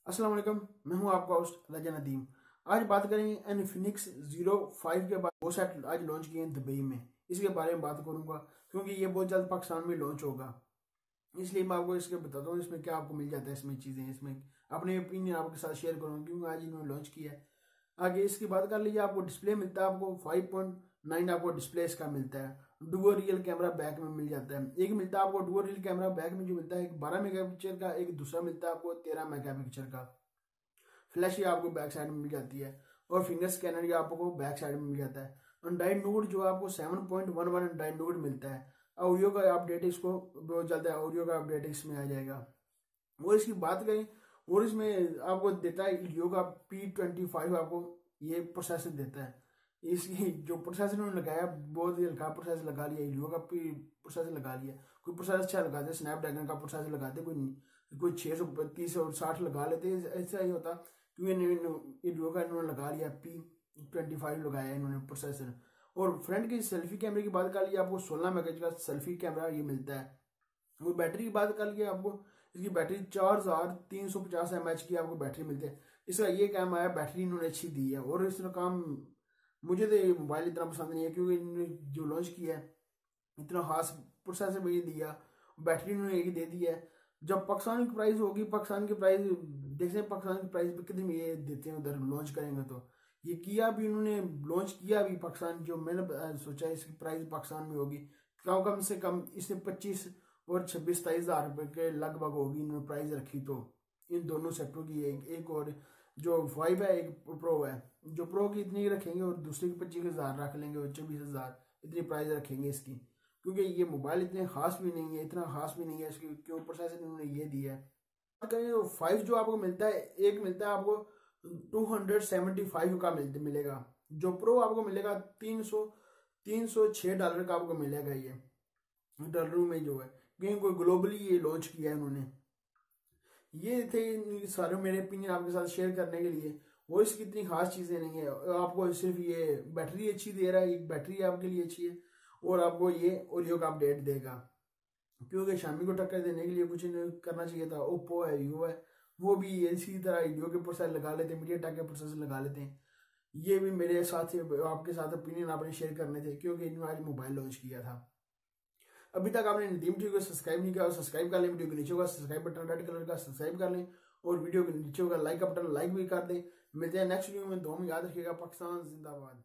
अस्सलाम वालेकुम, मैं हूं आपका होस्ट रजा नदीम। आज बात करेंगे इन्फिनिक्स ज़ीरो 5 के बाद। वो सेट आज लॉन्च किए हैं दुबई में, इसके बारे में बात करूंगा क्योंकि ये बहुत जल्द पाकिस्तान में लॉन्च होगा। इसलिए मैं आपको इसके बताता हूँ इसमें क्या आपको मिल जाता है, इसमें चीज़ें, इसमें अपने ओपिनियन आपके साथ शेयर करूँगा क्योंकि आज इन्होंने लॉन्च किया है। आगे इसकी बात कर लीजिए, आपको डिस्प्ले मिलता है, आपको 5.9 आपको डिस्प्ले इसका मिलता है। डुअल रियल कैमरा बैक में मिल जाता है। एक मिलता है आपको डुअल रियल कैमरा बैक में, जो मिलता है एक 12 मेगापिक्सल का, एक दूसरा मिलता है आपको 13 मेगापिक्सल का। फ्लैश ये आपको बैक साइड में मिल जाती है और फिंगर स्कैनर ये आपको बैक साइड में मिल जाता है। एंड्रॉइड नोट जो आपको 7.11 एंड्रॉइड नोट मिलता है। ऑडियो का अपडेट इसको बहुत जल्द ऑडियो का अपडेट इसमें आ जाएगा। और इसकी बात करें, और इसमें आपको देता है इलियो का P25 आपको ये प्रोसेसर देता है। इसकी जो प्रोसेसर उन्होंने लगाया बहुत ही हल्का प्रोसेसर लगा लिया, इलियो का प्रोसेसर लगा लिया। कोई प्रोसेसर अच्छा लगाते, स्नैपड्रैगन का प्रोसेसर लगाते, कोई 630 और 60 लगा लेते, ऐसा ही होता क्योंकि इलियो का इन्होंने लगा लिया, P25 लगाया इन्होंने प्रोसेसर। और फ्रंट की सेल्फी कैमरे की बात कर लिया, आपको 16 मेगापिक्सल का सेल्फी कैमरा ये मिलता है। और बैटरी की बात कर लिया, आपको इसकी बैटरी 4350 mAh की आपको बैटरी मिलती है। इसका ये काम आया, बैटरी इन्होंने अच्छी दी है। और इसका काम मुझे तो ये मोबाइल इतना पसंद नहीं है क्योंकि इन्होंने जो लॉन्च किया है इतना खास प्रोसेसर भी दिया, बैटरी इन्होंने एक ही दे दी है। जब पाकिस्तान की प्राइस होगी, पाकिस्तान की प्राइस देखते हैं, पाकिस्तान की प्राइस पे कितनी ये देते हैं उधर लॉन्च करेंगे तो। ये किया भी इन्होंने, लॉन्च किया भी पाकिस्तान, जो मैंने सोचा इसकी प्राइस पाकिस्तान में होगी कम से कम इससे 25 और 26-27 हज़ार रुपए के लगभग होगी इन्होंने प्राइस रखी। तो इन दोनों सेटों की एक और जो 5 है, एक प्रो है। जो प्रो की इतनी रखेंगे और दूसरे की 25 हज़ार रख लेंगे और 24 हज़ार इतनी प्राइस रखेंगे इसकी, क्योंकि ये मोबाइल इतने खास भी नहीं है, इतना खास भी नहीं है इसके क्यों प्रोसेसर इन्होंने ये दिया है। बात करें तो 5 जो आपको मिलता है, एक मिलता है आपको 275 का मिलेगा। जो प्रो आपको मिलेगा 306 डॉलर का आपको मिलेगा। ये डॉलरों में जो है, क्योंकि कोई ग्लोबली ये लॉन्च किया है उन्होंने। ये थे सारे मेरे ओपिनियन आपके साथ शेयर करने के लिए। वो इसकी इतनी खास चीजें नहीं है, आपको सिर्फ ये बैटरी अच्छी दे रहा है, एक बैटरी आपके लिए अच्छी है और आपको ये ओरियो का अपडेट देगा। क्योंकि शामी को टक्कर देने के लिए कुछ नहीं करना चाहिए था। ओप्पो है, वीवो है, वो भी इसी तरह वीडियो के प्रोसेसर लगा लेते हैं, मीडियाटेक के प्रोसेसर लगा लेते हैं। ये भी मेरे साथ आपके साथ ओपिनियन आपने शेयर करने थे क्योंकि इन्होंने आज मोबाइल लॉन्च किया था। अभी तक आपने नदीम टीवी को सब्सक्राइब नहीं किया, सब्सक्राइब कर लें। वीडियो के नीचे होगा सब्सक्राइब बटन, रेड कलर का, सब्सक्राइब कर लें। और वीडियो के नीचे होगा लाइक का बटन, लाइक भी कर दें। मिलते हैं नेक्स्ट वीडियो में। दुआ में याद रखिएगा। पाकिस्तान जिंदाबाद।